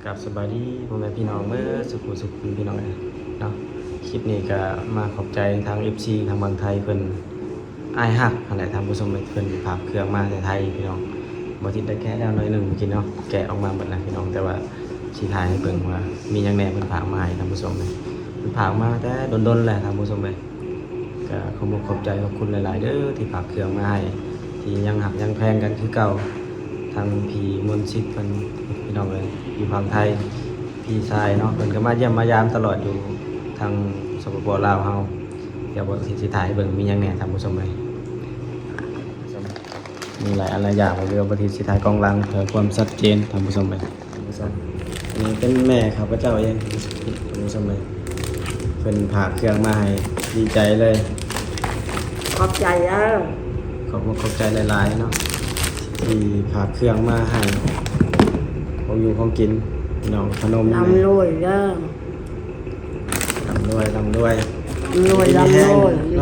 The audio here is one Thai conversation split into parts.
กับสบายดีพ่อแม่พี่น้องเมื่อสุขพี่น้องเนาะคลิปนี้ก็มาขอบใจทาง FC ทางบางไทยเพิ่นอ้ายฮักอะไรทางผู้ชมเพิ่นฝากเครื่องมาแต่ไทยพี่น้องบ่ทิดได้แกะแล้วหน่อยหนึงกินเนาะแกะออกมาหมดแล้วพี่น้องแต่ว่าสิถ่ายให้เบิ่งว่ามีหยังแหน่เพิ่นฝากมาให้ทางผู้ชมเลยเพิ่นฝากมาแต่ดนๆแหละทางผู้ชมเลยก็ขอบใจขอบคุณหลายๆเด้อที่ฝากเครื่องมาให้ที่ยังหักยังแพงกันคือเก่าทางพี่มนต์สิทธิ์เพิ่นพี่น้องเลยอยู่ฝั่งไทยพี่ชายเนาะเพิ่นก็มาเยี่ยมมายามตลอดอยู่ทางสปปลาวเฮาเดี๋ยวบ่สิถ่ายให้เบิ่งมีหยังแหน่ท่านผู้ชมเลยมีหลายอะไรอย่างบ่เรือบ่ทิสิถ่ายกล้องหลังเพื่อความชัดเจนท่านผู้ชมเลยท่านผู้ชมอันนี้เป็นแม่ข้าพเจ้าเองท่านผู้ชมเลยเพิ่นฝากเครื่องมาให้ดีใจเลย ขอบใจแล้ว ขอบใจหลายๆเนาะที่ฝากเครื่องมาให้ของอยู่ของกินพี่น้องขนม ลำรวยเด้อ ลำด้วย ลำรวยอยู่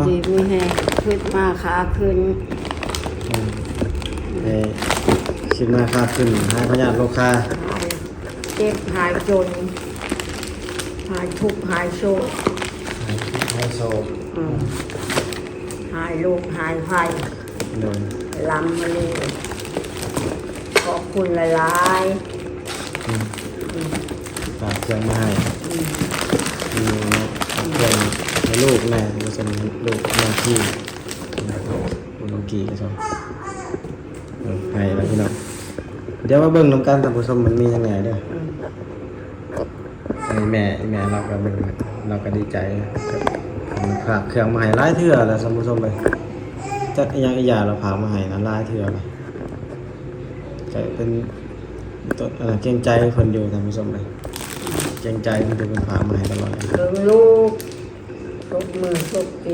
ดีมีแห้งขึ้นมาขาขึ้น คิดมาค่าขึ้นให้พยาธิโลคา หายเจ็บหายจนหายทุกข์หายโศก ให้โซ หายโรคหายภัย โดน ลำมาเลยขอบคุณหลาย ฝากเครื่องมาให้มีเครื่องให้ลูกแม่ผู้ชมลูกแม่ที่ลูกกี่ก็ชมให้แล้วพี่น้องเดี๋ยวมาเบิ่งน้ำกันท่านผู้ชมมันมียังไงเด้อไอ้แม่เราก็เบิ่งเราก็ดีใจฝากเครื่องมาให้หลายเทื่อแล้วท่านผู้ชมไปจักอีหยังอีหยาเราฝากมาให้นะหลายเทื่อเลยก็เป็นตัวเกรงใจคนอยู่ท่านผู้ชมเลยเกรงใจมันจะเป็นฝากมาให้ตลอดเลย ๆเบิ่งลูกทุกมือทุกปี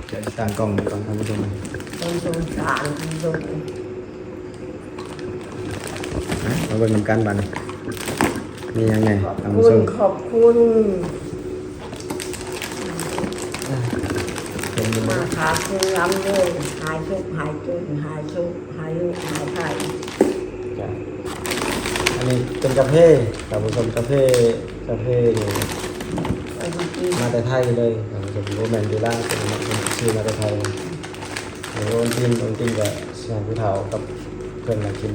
เดี๋ยวต่างกล้องก่อนท่านผู้ชมเลย ต้องสงสารลูก มาเบิ่งน้ำกันบัดนมียังไงท่าน คุ ผู้ช ณ ม ขอบคุณ เป็นยังไง มาขาขึ้นลำด้วยหายทุกข์หายจนหายทุกข์หายลูกหายไทย จ้ะอันนี้เป็นกาแฟท่านผู้ชมกาแฟนี่ ไปดูดี มาแต่ไทยเลยท่านผู้ชมโรแมนดูล่าเป็นชื่อมาแต่ไทยโรนตินกับสยามผู้เฒ่ากับเพื่อนมากิน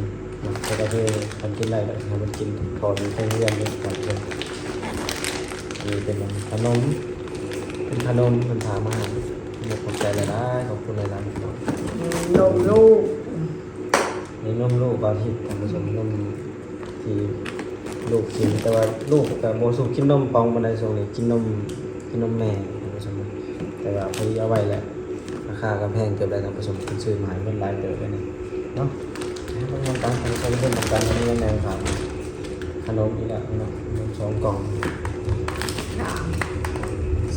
แต่กาแฟทำกินได้เลยทำมันกินพอมีเพื่อนเรียนด้วยกันเลยนี่เป็นขนมเป็นถามมาขอบใจหลายๆขอบคุณหลายๆ นมลูก นี่นมลูกบางทีท่านผู้ชมนมที่ลูกกินแต่ว่าลูกกับโมสุกินนมปองบันไดทรงนี่กินนมแม่ท่านผู้ชมแต่ว่าพอดีเอาไว้แหละราคากำแพงเกือบได้ท่านผู้ชมคุณซื้อมาให้มันหลายเติบเลยนี่เนาะให้มันยังการท่านผู้ชมเพิ่มการมันยังแนวขายขนมนี่แหละเนาะ2 กล่อง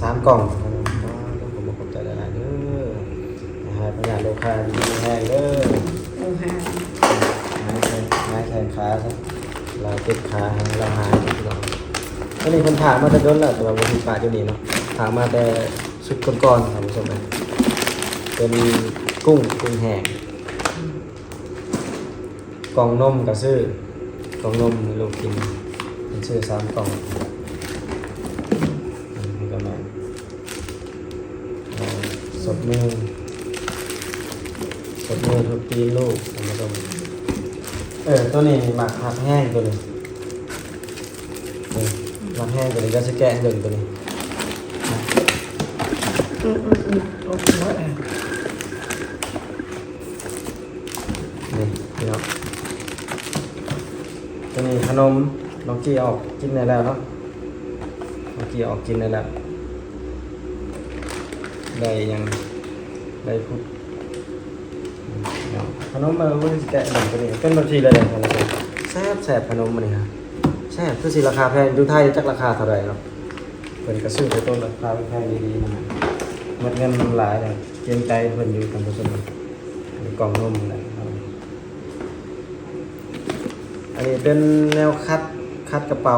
3 กล่องต้องผมขอบใจหลายๆเด้อนะฮะพยาโลคาดีแห้งเด้อ โอ้ฮะ หายแขนขาซะเราเจ็บขาเราหายทุกอย่างอันนี้คนผ่ามาแต่โดนแล้วแต่ว่าบางทีผ่าอยู่นี่เนาะผ่ามาแต่สุดก่อนๆท่านผู้ชมนะเป็นกุ้งแห้งกล่องนมก็ซื้อกล่องนมให้ลูกกินเป็นซื้อ3 กล่องนี่ก็มาสดมือทุกตีนลูกท่านผู้ชมตัวนี้หมักหักแห้งตัวนี้หมักแห้งตัวนี้ก็จะแกะหนึ่งตัวนี้ โอ้โห นี่พี่น้องตัวนี้ขนมน้องกี้ออกกินได้แล้วเนาะน้องกี้ออกกินได้แล้วได้ยังได้พุทธขนมมาวันนี้แกะหนึ่งตัวนี้เป็นบัญชีเลยท่านผู้ชมแซ่บขนมมันนี่ครับแซ่บคือสิราคาแพงดูไทยจักราคาเท่าไหร่เนาะเป็นกระซื้อไปต้นราคาแพงดีๆนะหมดเงินมันหลายเลยเกรงใจเพิ่นอยู่ท่านผู้ชมกล่องนมอะไรอันนี้เป็นแนวคัดกระเป๋า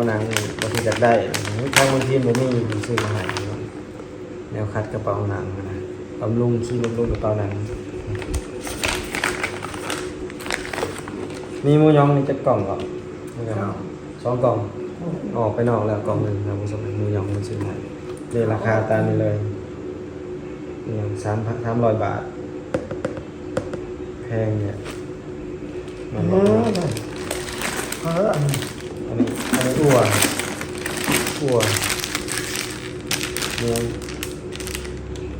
หนังบางทีอยากได้ทางบางทีมันมีผมซื้อมาให้แนวคัดกระเป๋าหนังนะบำรุงกระเป๋าหนัง มีหมูยองนี่จะกล่องก่อนสองกล่องออกไปนอกแล้วกล่องหนึ่งครับผู้ชมหมูยองมันซื้อให้นี่ราคาตามนี้เลยอย่าง300 บาทแพงเนี่ยมันบอกว่าอันนี้อั่วเนี่ย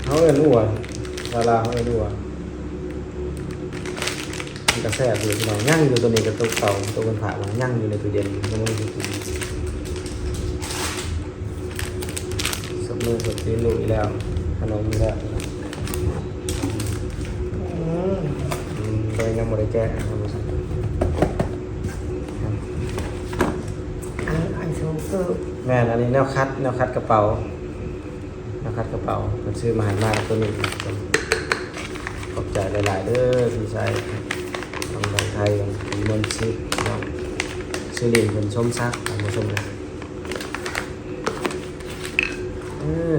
เขาเอิ้นอั่วลาวเขาเอิ้นอั่วมันกระแสอยู่ที่เราย่างอยู่ตัวนี้กับตัวเก่าตัวคนผ่ามันย่างอยู่ในตู้เย็นมันไม่ได้กินสดมือสดตีนลุยแล้วขนมนี่แล้วโดยยังไม่ได้แก้ครับ อันสูงคือ แม่นอันนี้แนวคัดกระเป๋ามันซื้อมาให้มากตัวนี้ครับขอบใจหลายๆเด้อที่ใช้ทางบางไทยมนต์ซื้อเรียนเป็นชมซักท่านผู้ชมนะ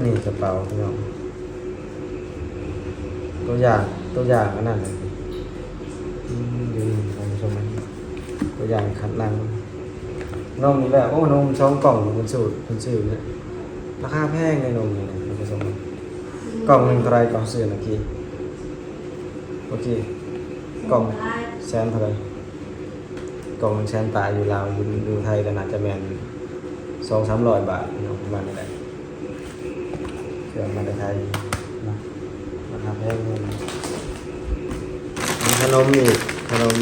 นี่กระเป๋าพี่น้องตัวอย่างอันนั้นเลยดูท่านผู้ชมนะตัวอย่างขัดลังนมนี่แหละโอ้นมช่องกล่องคุณซื้อเนี่ยราคาแพงในนมนี่นะท่านผู้ชมกล่องหนึ่งเท่าไรกล่องซื้อเมื่อกี้กล่องแสนเท่าไรกล่องแสนตายอยู่ลาวอยู่ไทยก็น่าจะแมน200-300 บาทเนาะประมาณนี้แหละเครื่องมาในไทยนะราคาแพงเลยมีขนมอีกขนม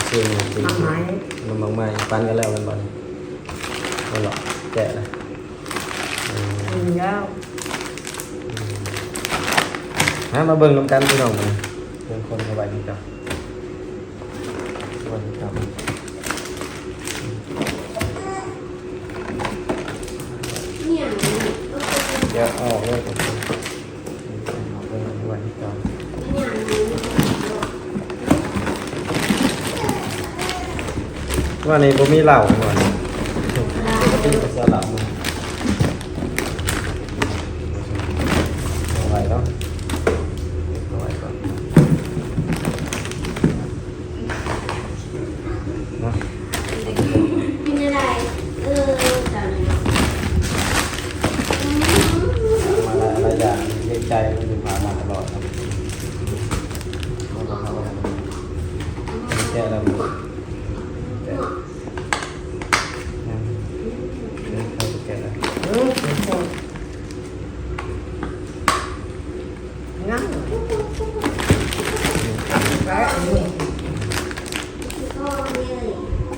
ซื้อมากิน ทำไม ขนมบางไม้ปั้นกันแล้วมันบ่นี่ก็หรอกแกะเลย กินแล้ว มาเบิ่งน้ำกันพี่น้องมาเบิ่งคนเข้าไปนี่ครับสวัสดีครับเดี๋ยวเอาออกเลยครับเอาเบิ่งสวัสดีครับว่านี่บ่มีเหล้าบ่นี่ปกติก็จะเหล้ามาเอาไว้เนาะเอาไว้ก่อนเนาะ เป็นอะไรตอนนี้ มาหลายอย่างเลี้ยงใจมันอยู่ผ่านมาตลอดครับแก้แล้วมันแก้ยังเข้าไปแก้แล้ว เป็นคนงั้นไปอันนี้ ก็เนี่ย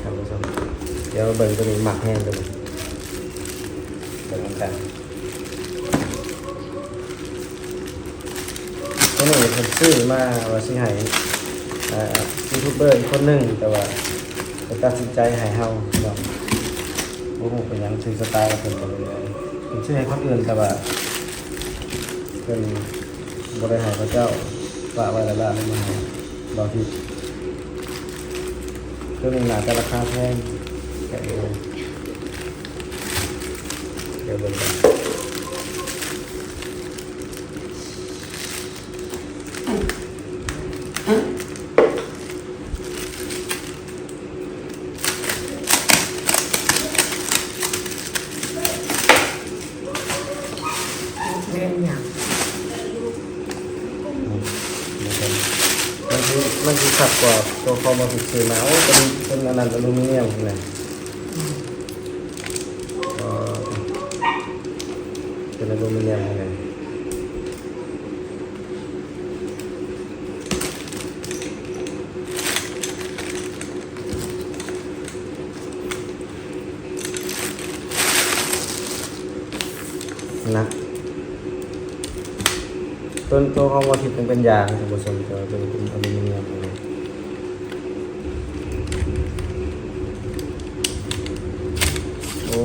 ครับผู้ชมเดี๋ยวเบิ่งตัวนี้หมักแห้งตัวนี้เบิ่งกันตัวนี้ผมซื้อมาว่าสิให้ยูทูบเบอร์อีกคนหนึ่งแต่ว่าผมตัดสินใจให้เฮาเนาะบ่ฮู้เป็นหยังซื้อสไตล์เพิ่นก็เลยผมซื้อให้คนอื่นแต่ว่าเพิ่นบ่ได้ให้พระเจ้าฝากไว้แล้วล่ะเลยมาให้บางทีตัวนี้น่าจะราคาแพงแค่เดียวเดี๋ยวเบิ่งกัน เป็นอย่าง มันคือขัดกว่าตัวคอมาถูกซื้อมาโอ้เป็นอันนั้นอลูมิเนียมเลยเป็นอลูมิเนียมเลยนะตัวคอมาผิดเป็นยางท่านผู้ชมตัวเป็นอลูมิเนียมเลยโอ้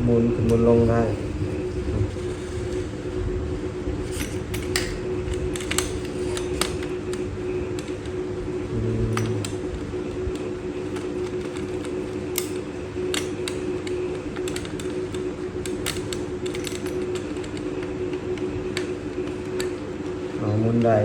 หมุนขึ้นหมุนลงได้หมุนได้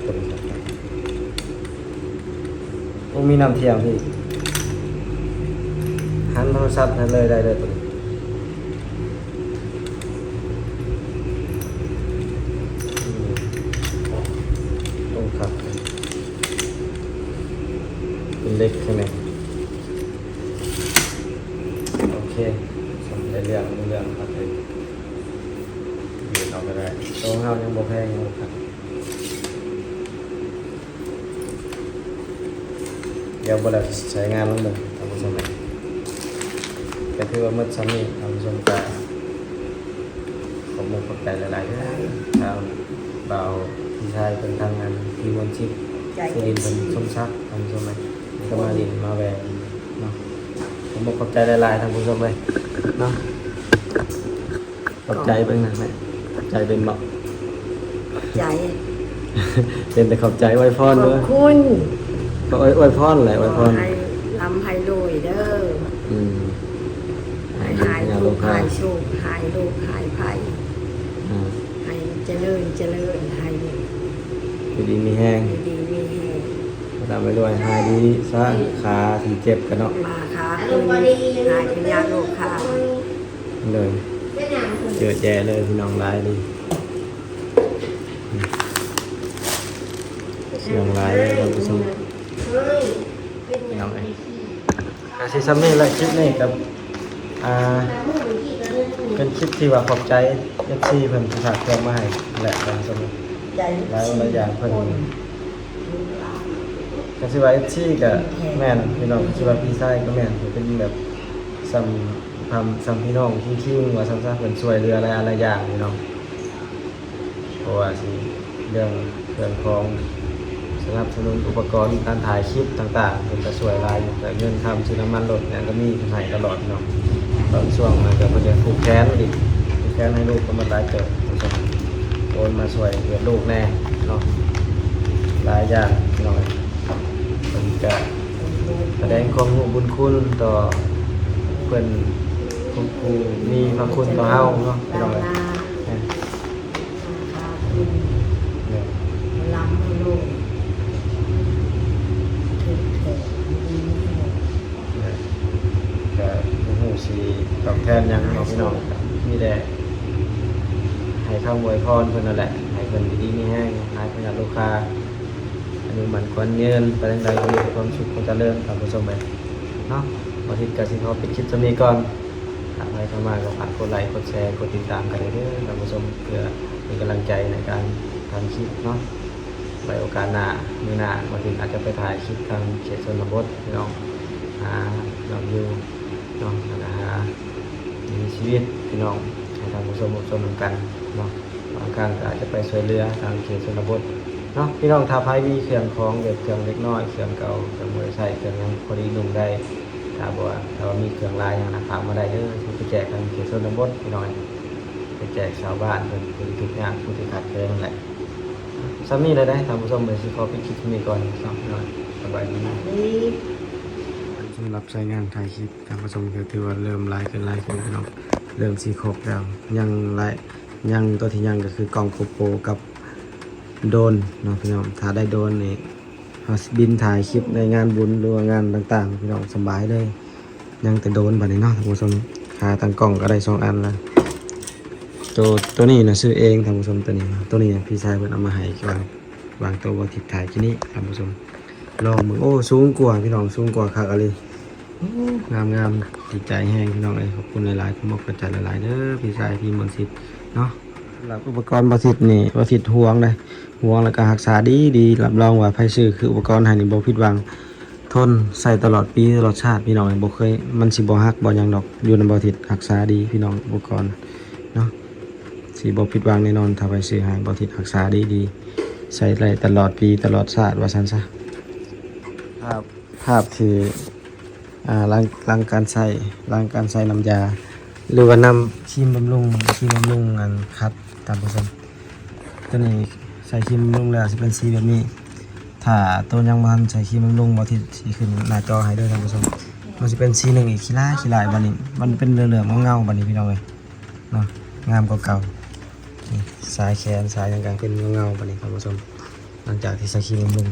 ตัวนี้ครับโอ้มีน้ำเทียมพี่หันโทรศัพท์ให้เลยได้เลยตัวนี้โอ้ครับเป็นเล็กใช่ไหมโอเคสมได้เรื่องครับเลยเดี๋ยวเอาไปได้โต๊ะเฮายังบ่แพงยังบ่ครับเดี๋ยวบ่ได้ใช้งานลงเลยท่านผู้ชมก็คือว่ามืดซ้ำนี่ท่านผู้ชมก็ขอบคุณขอบใจหลายๆเด้อทางเบาพี่ชายเป็นทางงานที่วันชิปที่ดินเป็นสมศักดิ์ท่านผู้ชมเลยก็มาดินมาแวร์เนาะผมบอกขอบใจหลายๆท่านผู้ชมเลยเนาะขอบใจเป็นนะแม่ขอบใจเป็นบอก ใจ เป็นแต่ขอบใจไว้พร ขอ ด้ บ วย คุณ ก็ไว้พรแหละไว้พร ให้ลำให้รวยเด้อ อืม ให้หาย งาน ทุ ล ก ง ข์ ท้า หาย ยโศกหายโรคหายภัย อ่า ให้เจริญให้ อยู่ดีมีแห้ง ดีมีแรง ทำไปด้วยหายดีซะขาที่เจ็บกันเนาะ มาค้า อาร คื ม น ณ์บอดี หายเป็นยาโรคค่ะ เลย เป็นหนังคน เจอแย่เลยพี่น้องร้ายดีเสียงร้ายเลยท่านผู้ชม เฮ้ยเป็นหนัง อาชีซัมนี่และคลิปนี้กับแต่ผู้หญิงที่กระเรื่อง เป็นคลิปที่ว่าขอบใจ FC เพิ่นที่ฝากเครื่องมาให้แหละท่านผู้ชม ใจ แล้วหลายอย่างเพิ่นก็สิว่า FC ก็แม่นพี่น้องสิว่าพี่ชายก็แม่นเป็นแบบซ้ำพี่น้องคิงๆว่าซ้ำๆเพิ่นช่วยเหลืออะไรอย่างพี่น้องเพราะว่าสิเรื่องเครื่องของสนับสนุนอุปกรณ์การถ่ายคลิปต่างๆเป็นก็ช่วยหลายอยู่แต่เงินทำซื้อน้ำมันรถเนี่ยก็มีให้ตลอดเนาะตอนช่วงมันก็เพิ่นจะผูกแขนอีกผูกแขนให้ลูกก็มันหลายเติบโอนมาช่วยเหลือลูกแน่เนาะหลายอย่างหน่อยมันจะแสดงความรู้บุญคุณต่อเพื่อนคุณครูมีพระคุณต่อเฮาเนาะพี่น้อง ลำ เอ้ย นา เนี่ย ค้าคืน เนี่ย ลำให้ลูกถึงแขกดีมีแรง เนี่ยก็บ่ฮู้สิตอบแทนหยังเนาะพี่น้องก็มีแต่ให้คำอวยพรเพิ่นนั่นแหละให้เพิ่นดีๆมีแห้งให้ประหยัดลูกค้าอันนี้มันควรเงินไปทางใดก็มีแต่ความสุขความเจริญท่านผู้ชมเอ้ยเนาะวันที่ก็สิขอปิดคลิปตรงนี้ก่อน ถ้าใครเข้ามาก็ฝากกดไลค์กดแชร์กดติดตามกันเด้อท่านผู้ชมเพื่อเป็นกำลังใจในการทำคลิปเนาะไว้โอกาสหน้ามื้อหน้าบางทีอาจจะไปถ่ายคลิปทางเขตชนบทพี่น้องหาเราอยู่เนาะแล้วก็หามีชีวิตพี่น้องให้ท่านผู้ชมรับชมกันเนาะบางครั้งก็อาจจะไปช่วยเหลือทางเขตชนบทเนาะพี่น้องถ้าใครมีเครื่องของแบบเครื่องเล็กน้อยเครื่องเก่าเครื่องมือใช้เครื่องยังพอดีนุ่งได้ ถ้าว่ามีเครื่องลายอย่างนะถามมาได้เด้อไปแจกทางเขตชนบทพี่น้อยไปแจกชาวบ้านเพิ่นผู้ที่ทุกข์ยากผู้ที่ขาดแคลนนั่นแหละซ้ำนี้เลยได้ท่านผู้ชมไปสิขอไปคลิปนี้ก่อนครับพี่น้อยสบายดี นี่ สำหรับใช้งานถ่ายคลิปท่านผู้ชมก็ถือว่าเริ่มลายขึ้นพี่น้องเริ่มสิครบแล้วยังลายยังตัวที่ยังก็คือกล้องโกโปรกับโดรนเนาะพี่น้องถ้าได้โดรนนี่เราสิบินถ่ายคลิปในงานบุญหรือว่างานต่างๆพี่น้องสบายเลยยังแต่โดรนบัดนี้เนาะท่านผู้ชมขาตั้งกล้องก็ได้2อันแล้วตัวนี้นะซื้อเองท่านผู้ชมตัวนี้พี่ชายเพิ่นเอามาให้วางตัวบ่ทิศถ่ายที่นี่ท่านผู้ชมลองมึงโอ้สูงกว่าพี่น้องสูงกว่าคักอะไรงามดีใจแห้งพี่น้องเอ้ยขอบคุณหลายๆผมบอกกระจายหลายๆเด้อพี่ชายพี่มนต์สิทธิ์เนาะสำหรับอุปกรณ์บ่สิทธิ์นี่บ่สิทธิ์ห่วงเลยห่วงแล้วก็รักษาดีรับรองว่าไผซื้อคืออุปกรณ์ให้นี่บ่ผิดหวังทนใส่ตลอดปีตลอดชาติพี่น้องบ่เคยมันสิบ่ฮักบ่หยังดอกอยู่นำบ่สิทธิ์รักษาดีพี่น้องอุปกรณ์เนาะสิบ่ผิดหวังแน่นอนถ้าไผซื้อให้บ่สิทธิ์รักษาดีใส่ได้ตลอดปีตลอดชาติว่าซั่นซะภาพที่ล้างการใส่น้ำยาหรือว่าน้ำครีมบำรุงอันคัดตามผสมตัวนี้ใส่ครีมบำรุงแล้วสิเป็นสีแบบนี้ถ้าตัวยังบ่ทันใส่ครีมบำรุงบ่ที่สิขึ้นหน้าจอให้เด้อท่านผู้ชมมันสิเป็นสีหนึงอีกขี้ลายบัดนี้มันเป็นเหลืองๆเงาๆบัดนี้พี่น้องเอ้ยเนาะงามกว่าเก่านี่สายแขนสายต่างๆเป็นเงาๆบัดนี้ท่านผู้ชม หลังจากที่ใส่ครีมบำรุง